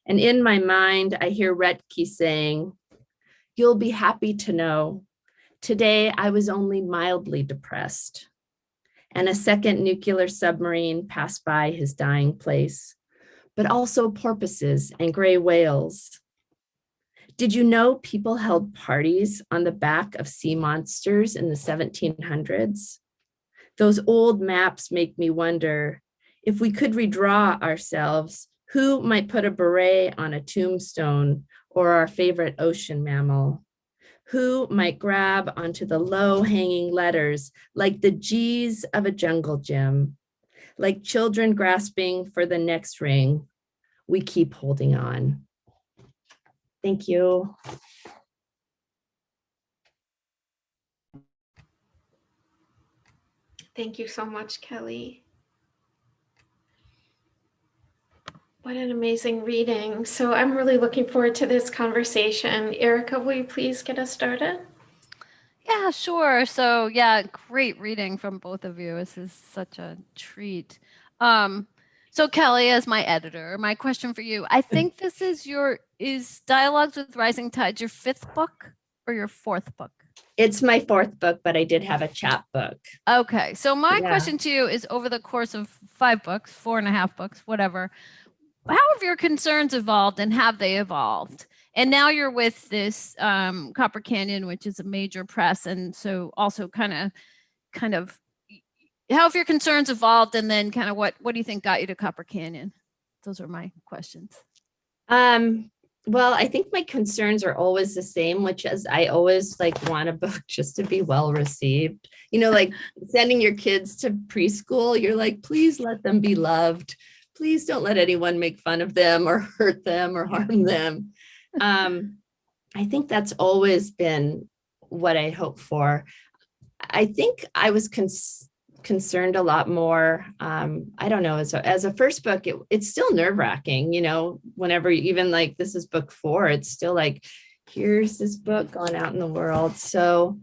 And in my mind, I hear Roethke saying, you'll be happy to know, today I was only mildly depressed. And a second nuclear submarine passed by his dying place, but also porpoises and gray whales. Did you know people held parties on the back of sea monsters in the 1700s? Those old maps make me wonder if we could redraw ourselves, who might put a beret on a tombstone or our favorite ocean mammal? Who might grab onto the low-hanging letters like the G's of a jungle gym? Like children grasping for the next ring, we keep holding on. Thank you. Thank you so much, Kelly. What an amazing reading. So I'm really looking forward to this conversation. Erica, will you please get us started? Yeah, sure. So yeah, great reading from both of you. This is such a treat. So Kelly, as my editor, my question for you, I think this is Dialogues with Rising Tides your fifth book or your fourth book? It's my fourth book, but I did have a chapbook. Okay. So my question to you is, over the course of 5 books, 4.5 books, whatever, how have your concerns evolved and have they evolved? And now you're with this Copper Canyon, which is a major press. And so also kind of how have your concerns evolved, and then kind of what do you think got you to Copper Canyon? Those are my questions. Well, I think my concerns are always the same, which is I always want a book just to be well received. Like sending your kids to preschool, you're like, please let them be loved. Please don't let anyone make fun of them or hurt them or harm them. I think that's always been what I hope for. I think I was concerned a lot more. I don't know, as a first book, it's still nerve-wracking, whenever even like this is book 4, it's still like, here's this book going out in the world. So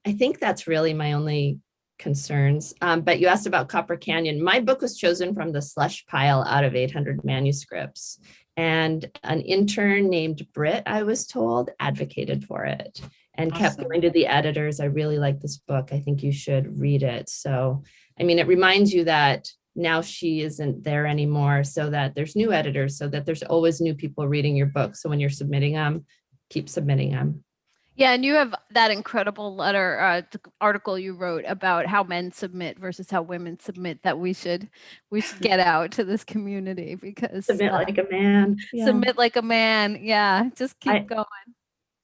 I think that's really my only concerns. But you asked about Copper Canyon. My book was chosen from the slush pile out of 800 manuscripts. And an intern named Britt, I was told, advocated for it and kept going to the editors. I really like this book. I think you should read it. So, I mean, it reminds you that now she isn't there anymore, so that there's new editors, so that there's always new people reading your book. So when you're submitting them, keep submitting them. Yeah, and you have that incredible article you wrote about how men submit versus how women submit that we should get out to this community, because submit like a man. Submit like a man. Yeah, just keep going.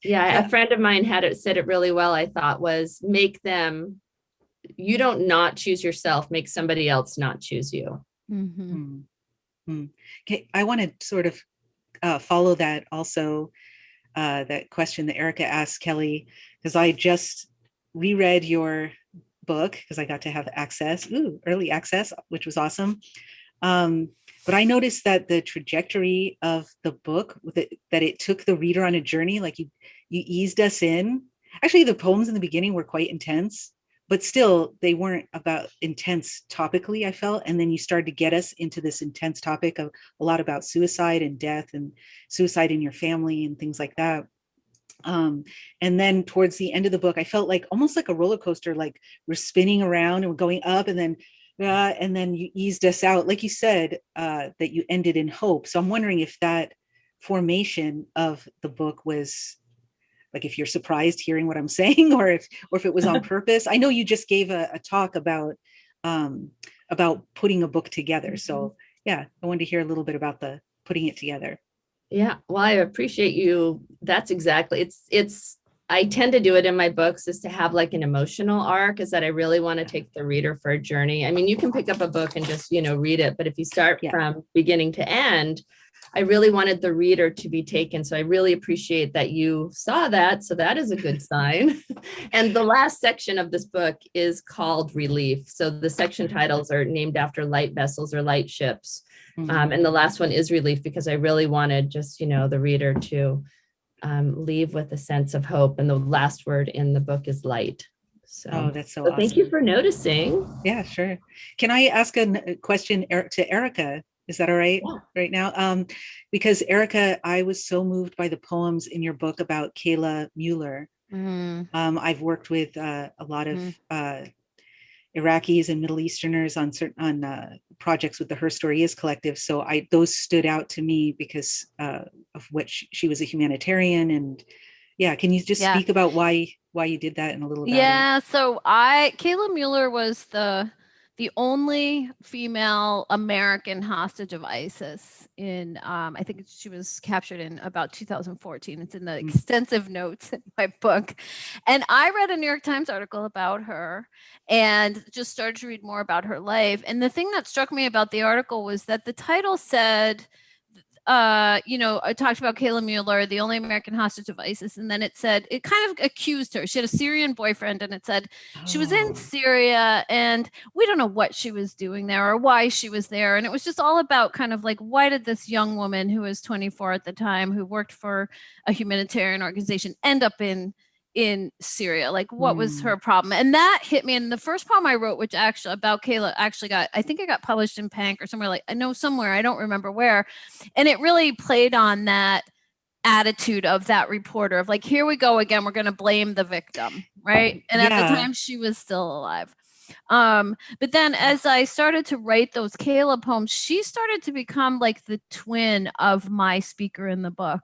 Yeah, a friend of mine said it really well, I thought, was make them, you don't not choose yourself, make somebody else not choose you. Mm-hmm. Mm-hmm. Okay, I want to sort of follow that also, that question that Erica asked Kelli, because I just reread your book because I got to have early access, which was awesome. But I noticed that the trajectory of the book, that it took the reader on a journey, like you eased us in. Actually, the poems in the beginning were quite intense, but still they weren't about intense topically, I felt. And then you started to get us into this intense topic of a lot about suicide and death and suicide in your family and things like that. And then towards the end of the book, I felt like almost like a roller coaster, like we're spinning around and we're going up, and then you eased us out, like you said, that you ended in hope. So I'm wondering if that formation of the book was like, if you're surprised hearing what I'm saying, or if it was on purpose. I know you just gave a talk about putting a book together. So yeah, I wanted to hear a little bit about the putting it together. Yeah, well, I appreciate you. That's exactly, I tend to do it in my books, is to have like an emotional arc, is that I really want to take the reader for a journey. I mean, you can pick up a book and just, read it, but if you start from beginning to end, I really wanted the reader to be taken. So I really appreciate that you saw that. So that is a good sign. And the last section of this book is called Relief. So the section titles are named after light vessels or light ships. And the last one is Relief, because I really wanted just, the reader to leave with a sense of hope. And the last word in the book is light. So that's so awesome. Thank you for noticing. Yeah, sure. Can I ask a question to Erica? Is that all right right now? Because Erica, I was so moved by the poems in your book about Kayla Mueller. I've worked with a lot of Iraqis and Middle Easterners on projects with the Her Story Is Collective. So those stood out to me because of what she was a humanitarian. And yeah, can you just speak about why you did that and a little about it? So Kayla Mueller was the only female American hostage of ISIS in, I think she was captured in about 2014. It's in the extensive notes in my book. And I read a New York Times article about her and just started to read more about her life. And the thing that struck me about the article was that the title said, I talked about Kayla Mueller, the only American hostage of ISIS. And then it said, it kind of accused her. She had a Syrian boyfriend, and it said she was in Syria and we don't know what she was doing there or why she was there. And it was just all about kind of like, why did this young woman who was 24 at the time, who worked for a humanitarian organization, end up in Syria? Like, what was her problem? And that hit me. And the first poem I wrote, which actually about Kayla, I think it got published in PANK or somewhere, like I know somewhere, I don't remember where. And it really played on that attitude of that reporter of like, here we go again, we're going to blame the victim, right? And at the time she was still alive. But then as I started to write those Kayla poems, she started to become like the twin of my speaker in the book.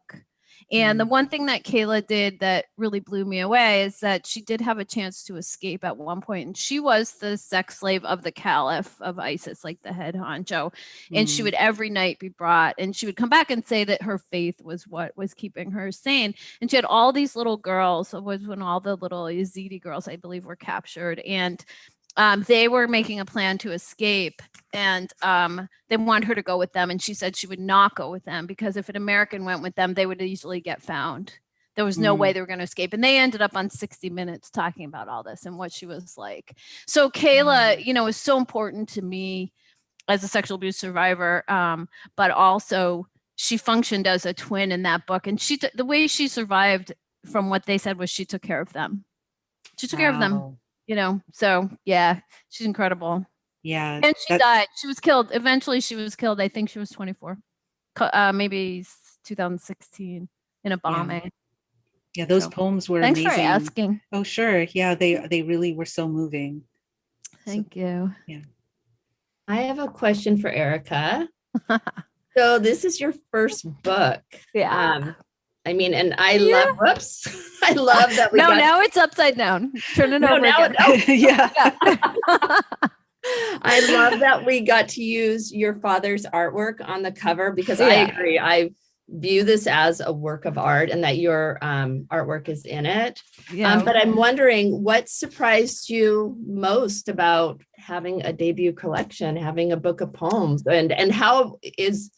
And the one thing that Kayla did that really blew me away is that she did have a chance to escape at one point. And she was the sex slave of the caliph of ISIS, like the head honcho. And she would every night be brought, and she would come back and say that her faith was what was keeping her sane. And she had all these little girls. It was when all the little Yazidi girls, I believe, were captured. And they were making a plan to escape, and they wanted her to go with them. And she said she would not go with them because if an American went with them, they would easily get found. There was no way they were going to escape. And they ended up on 60 Minutes talking about all this and what she was like. So Kayla, you know, is so important to me as a sexual abuse survivor, but also she functioned as a twin in that book. And the way she survived, from what they said, was she took care of them. She took care of them, you know? So yeah, she's incredible. Yeah. And she died. She was killed. Eventually she was killed. I think she was 24, maybe 2016 in a bombing. Yeah, those poems were Thanks amazing. for asking. Oh, sure. Yeah, they really were so moving. Thank you. Yeah. I have a question for Erica. So this is your first book. Yeah. I mean, and I love, whoops. I love that we now it's upside down. Turn it over again. Yeah. I love that we got to use your father's artwork on the cover, because I agree. I view this as a work of art, and that your artwork is in it. But I'm wondering, what surprised you most about having a debut collection, having a book of poems, and how is,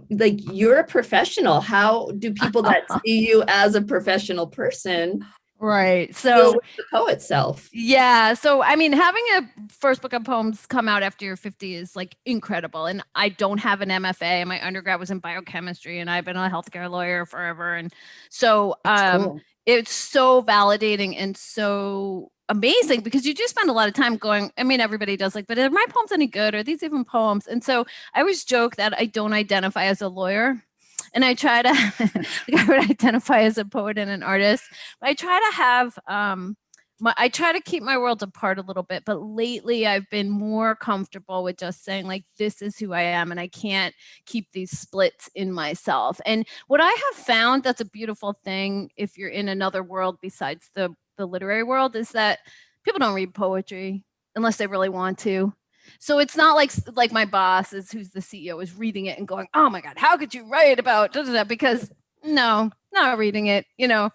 like, you're a professional. How do people that see you as a professional person So with the poet self? Yeah. So, I mean, having a first book of poems come out after you're 50 is like incredible. And I don't have an MFA. My undergrad was in biochemistry, and I've been a healthcare lawyer forever. And so Cool. It's so validating and so amazing, because you do spend a lot of time going, I mean, everybody does, like, but are my poems any good? Are these even poems? And so I always joke that I don't identify as a lawyer. And I try to, like, I would identify as a poet and an artist. But I try to have, I try to keep my worlds apart a little bit. But lately, I've been more comfortable with just saying, like, this is who I am, and I can't keep these splits in myself. And what I have found that's a beautiful thing, if you're in another world besides the literary world, is that people don't read poetry unless they really want to. So it's not like my boss who's the CEO, is reading it and going, oh my God, how could you write about da-da-da? Because no, not reading it, you know.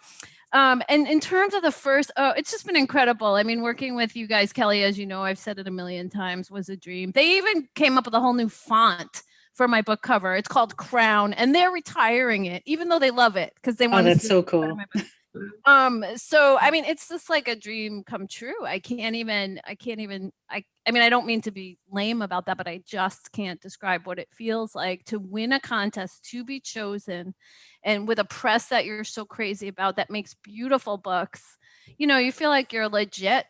And in terms of the first, it's just been incredible. I mean, working with you guys, Kelly, as you know, I've said it a million times, was a dream. They even came up with a whole new font for my book cover. It's called Crown, and they're retiring it, even thow they love it, because they want. Oh, that's so cool. So I mean, it's just like a dream come true. I mean, I don't mean to be lame about that, but I just can't describe what it feels like to win a contest, to be chosen, and with a press that you're so crazy about that makes beautiful books. You know, you feel like you're legit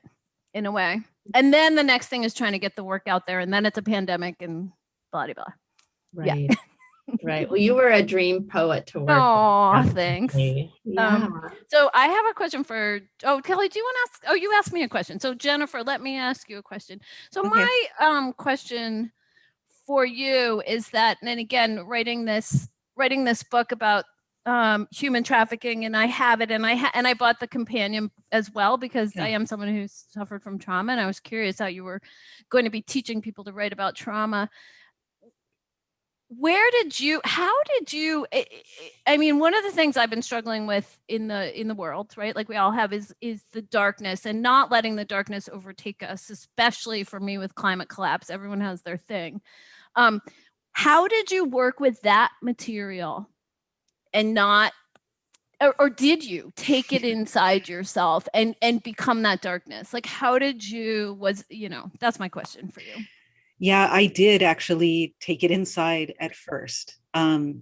in a way. And then the next thing is trying to get the work out there, and then it's a pandemic and blah blah blah. Right. Yeah. Right. Well, you were a dream poet to work with. Oh, thanks. Yeah. So I have a question for, Kelly, do you want to ask? Oh, you asked me a question. So Jennifer, let me ask you a question. So my question for you is that, and again, writing this book about human trafficking, and I have it, and I bought the companion as well, because I am someone who's suffered from trauma, and I was curious how you were going to be teaching people to write about trauma. How did you, I mean, one of the things I've been struggling with in the world, right, like we all have, is the darkness, and not letting the darkness overtake us, especially for me with climate collapse. Everyone has their thing. How did you work with that material and not, or did you take it inside yourself and become that darkness? Like, how did you, that's my question for you. Yeah, I did actually take it inside at first. I've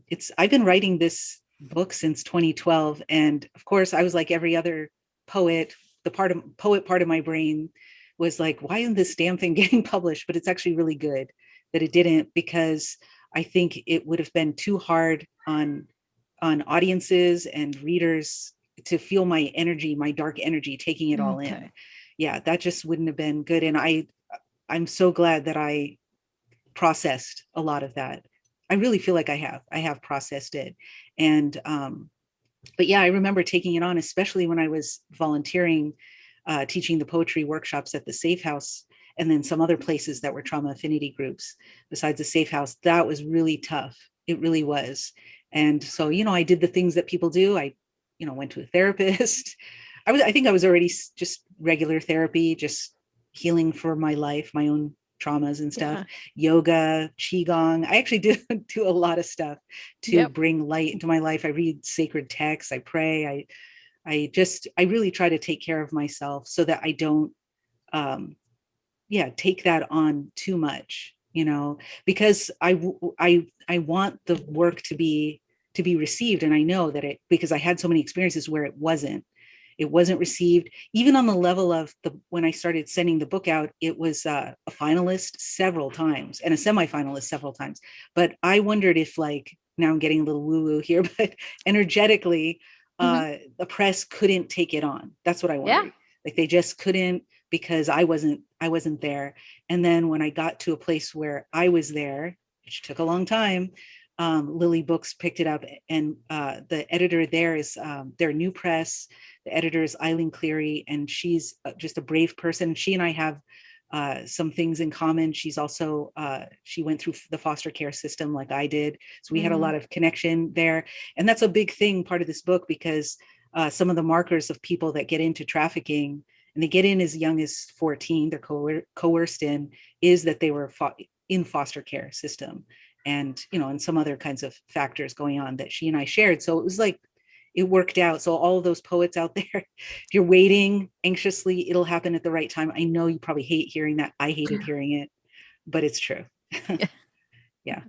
been writing this book since 2012. And of course, I was like every other poet. The poet part of my brain was like, why isn't this damn thing getting published? But it's actually really good that it didn't, because I think it would have been too hard on audiences and readers to feel my energy, my dark energy, taking it all in. Yeah, that just wouldn't have been good. And I'm so glad that I processed a lot of that. I really feel like I have processed it. And, but yeah, I remember taking it on, especially when I was volunteering, teaching the poetry workshops at the Safe House, and then some other places that were trauma affinity groups besides the Safe House. That was really tough. It really was. And so, I did the things that people do. I, went to a therapist. I think I was already just regular therapy, just healing for my life, my own traumas and stuff. Yoga, qigong. I actually do a lot of stuff to bring light into my life. I read sacred texts. I pray. I really try to take care of myself so that I don't take that on too much, because I want the work to be received. And I know that because I had so many experiences where it wasn't received, even on the level of when I started sending the book out, it was a finalist several times and a semifinalist several times. But I wondered if, like, now I'm getting a little woo-woo here, but energetically, the press couldn't take it on. That's what I wondered. Like, they just couldn't, because I wasn't there. And then when I got to a place where I was there, which took a long time, Lily Books picked it up, and the editor there is their new press. The editor is Eileen Cleary, and she's just a brave person. She and I have some things in common. She's also, she went through the foster care system like I did. So we had a lot of connection there. And that's a big thing, part of this book, because some of the markers of people that get into trafficking, and they get in as young as 14, they're coerced in, is that they were in foster care system. And, and some other kinds of factors going on that she and I shared. So it was like, it worked out. So all of those poets out there, if you're waiting anxiously, it'll happen at the right time. I know you probably hate hearing that. I hated hearing it, but it's true. Yeah.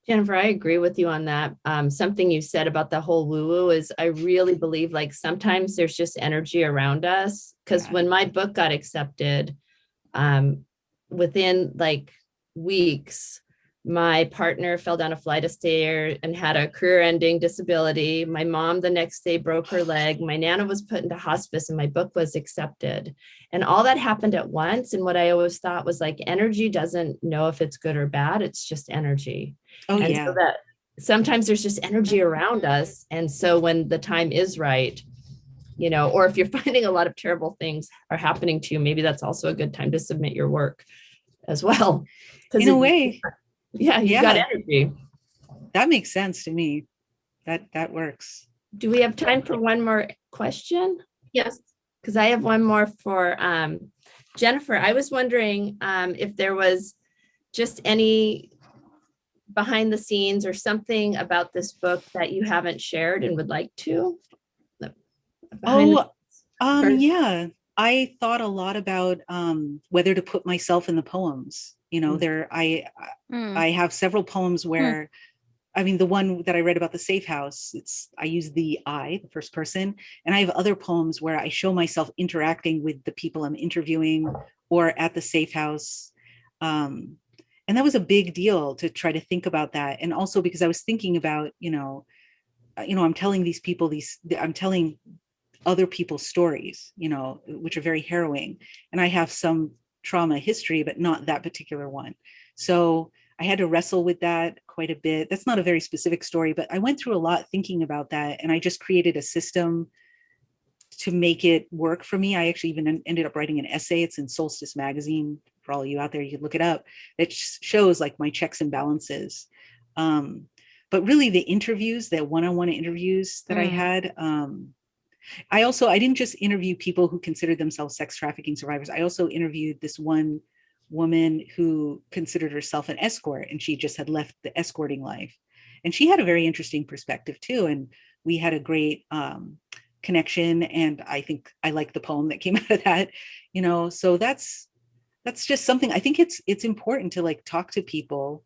Jennifer, I agree with you on that. Something you said about the whole woo-woo is, I really believe, like, sometimes there's just energy around us. Because when my book got accepted, within like weeks, my partner fell down a flight of stairs and had a career-ending disability. My mom the next day broke her leg. My Nana was put into hospice, and my book was accepted. And all that happened at once. And what I always thought was, like, energy doesn't know if it's good or bad. It's just energy. So that sometimes there's just energy around us. And so when the time is right, or if you're finding a lot of terrible things are happening to you, maybe that's also a good time to submit your work as well. In a way. Yeah, you got energy. That makes sense to me. That works. Do we have time for one more question? Yes. Because I have one more for Jennifer. I was wondering if there was just any behind the scenes or something about this book that you haven't shared and would like to. Yeah. I thought a lot about whether to put myself in the poems. I have several poems where, I mean, the one that I read about the safe house, I use the first person, and I have other poems where I show myself interacting with the people I'm interviewing or at the safe house. And that was a big deal to try to think about that. And also because I was thinking about, I'm telling these people I'm telling other people's stories, which are very harrowing. And I have some trauma history, but not that particular one. So I had to wrestle with that quite a bit. That's not a very specific story, but I went through a lot thinking about that. And I just created a system to make it work for me. I actually even ended up writing an essay. It's in Solstice magazine. For all of you out there, you can look it up. It shows like my checks and balances. But really the interviews, the one-on-one interviews that I had, I didn't just interview people who considered themselves sex trafficking survivors. I also interviewed this one woman who considered herself an escort, and she just had left the escorting life. And she had a very interesting perspective too. And we had a great connection. And I think I like the poem that came out of that, so that's just something. I think it's important to like talk to people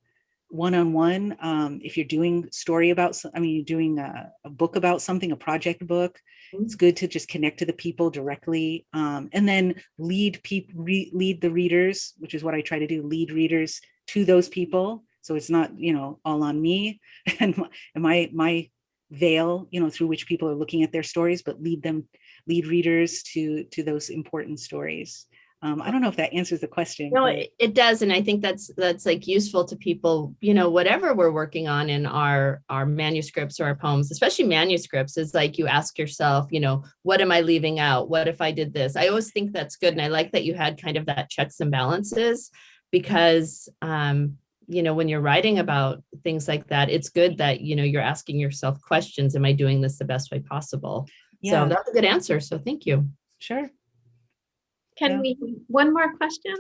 one-on-one. If you're doing you're doing a book about something, a project book, it's good to just connect to the people directly, and then lead the readers, which is what I try to do, lead readers to those people. So it's not, all on me and my veil, through which people are looking at their stories, but lead readers to those important stories. I don't know if that answers the question. No, it does. And I think that's like useful to people, whatever we're working on in our manuscripts or our poems, especially manuscripts, is like you ask yourself, what am I leaving out? What if I did this? I always think that's good. And I like that you had kind of that checks and balances, because, when you're writing about things like that, it's good that, you're asking yourself questions. Am I doing this the best way possible? Yeah. So that's a good answer. So thank you. Sure. Can we, one more question?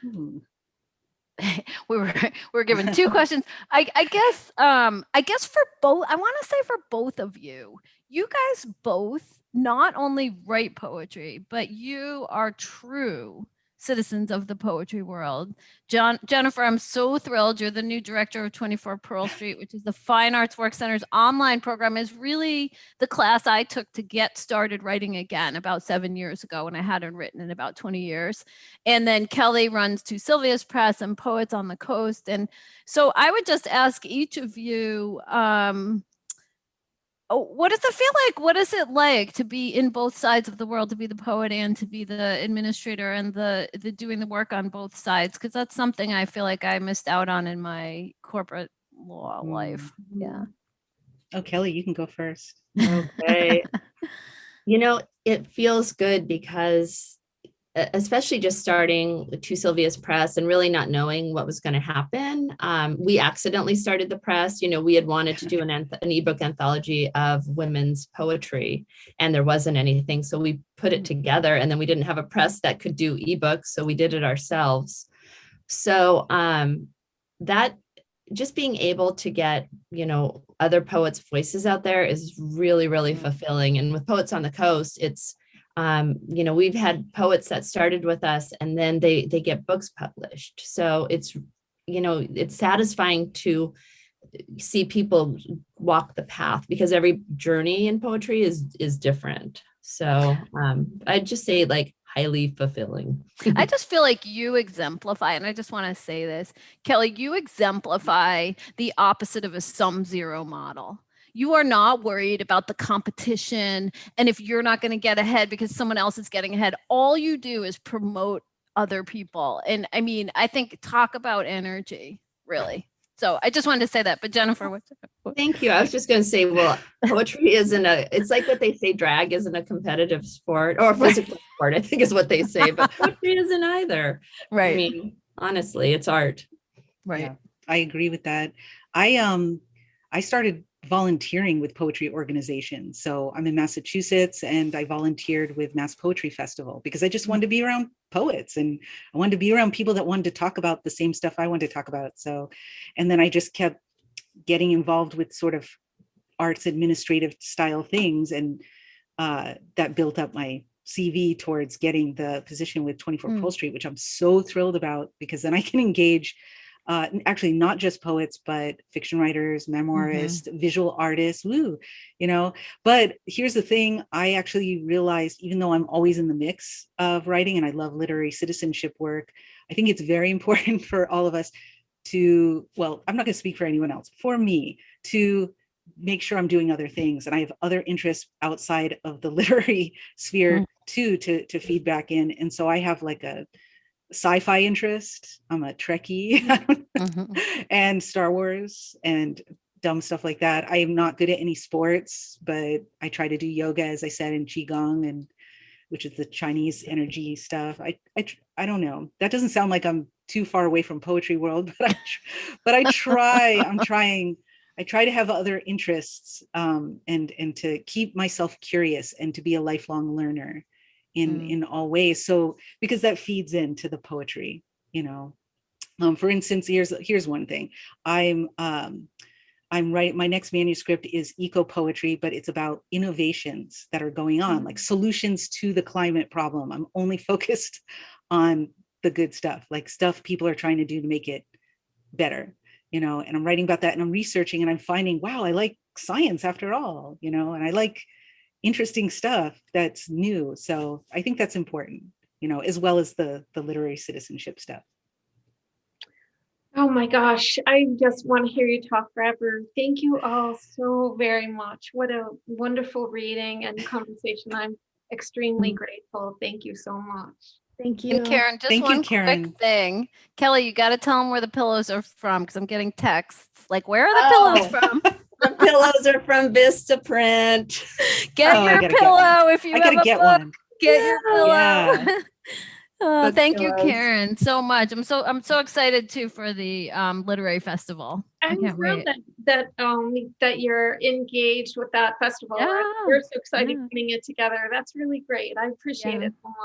Ooh. we were given two questions. I guess for both, I want to say for both of you, you guys both not only write poetry, but you are true citizens of the poetry world. Jennifer, I'm so thrilled. You're the new director of 24 Pearl Street, which is the Fine Arts Work Center's online program. Is really the class I took to get started writing again about 7 years ago when I hadn't written in about 20 years. And then Kelli runs Two Sylvias Press and Poets on the Coast. And so I would just ask each of you, what does it feel like? What is it like to be in both sides of the world, to be the poet and to be the administrator and the doing the work on both sides? Because that's something I feel like I missed out on in my corporate law life. Yeah. Oh, Kelli, you can go first. Okay. It feels good because especially just starting Two Sylvias Press and really not knowing what was going to happen. We accidentally started the press. We had wanted to do an ebook anthology of women's poetry, and there wasn't anything. So we put it together, and then we didn't have a press that could do ebooks. So we did it ourselves. So that just being able to get, other poets' voices out there is really, really fulfilling. And with Poets on the Coast, it's we've had poets that started with us and then they get books published. So it's satisfying to see people walk the path, because every journey in poetry is different. So I'd just say highly fulfilling. I just feel like you exemplify, and I just want to say this, Kelli, you exemplify the opposite of a sum zero model. You are not worried about the competition. And if you're not going to get ahead because someone else is getting ahead, all you do is promote other people. And I mean, I think talk about energy, really. So I just wanted to say that. But Jennifer, what? Thank you. I was just going to say, well, poetry it's like what they say, drag isn't a competitive sport or a physical sport, I think is what they say, but poetry isn't either. Right. I mean, honestly, it's art. Right. Yeah, I agree with that. I started volunteering with poetry organizations. So I'm in Massachusetts and I volunteered with Mass Poetry Festival because I just wanted to be around poets and I wanted to be around people that wanted to talk about the same stuff I wanted to talk about. So, and then I just kept getting involved with sort of arts administrative style things. And that built up my CV towards getting the position with 24 Pearl Street, which I'm so thrilled about, because then I can engage actually not just poets, but fiction writers, memoirists, visual artists, But here's the thing, I actually realized, even though I'm always in the mix of writing and I love literary citizenship work, I think it's very important for all of us to, well, I'm not going to speak for anyone else, for me to make sure I'm doing other things. And I have other interests outside of the literary sphere too, to feed back in. And so I have a sci-fi interest. I'm a Trekkie and Star Wars and dumb stuff like that. I am not good at any sports, but I try to do yoga, as I said, and Qigong, and which is the Chinese energy stuff. I don't know. That doesn't sound like I'm too far away from poetry world, but I try. I try to have other interests and to keep myself curious and to be a lifelong learner in all ways. So, because that feeds into the poetry, for instance, here's one thing. I'm writing, my next manuscript is eco poetry, but it's about innovations that are going on, like solutions to the climate problem. I'm only focused on the good stuff, like stuff people are trying to do to make it better, and I'm writing about that and I'm researching and I'm finding, wow, I like science after all, and I like interesting stuff that's new. So I think that's important, as well as the literary citizenship stuff. Oh my gosh, I just want to hear you talk forever. Thank you all so very much. What a wonderful reading and conversation. I'm extremely grateful. Thank you so much. Thank you. And Karen, just one quick thing. Kelli, you got to tell them where the pillows are from, because I'm getting texts like, where are the pillows from? The pillows are from Vistaprint. Get your pillow if you have a book. One. Get your pillow. Yeah. Oh, thank you, Karen, so much. I'm so excited too for the literary festival. I'm thrilled that you're engaged with that festival. Yeah. We're so excited putting it together. That's really great. I appreciate it so much.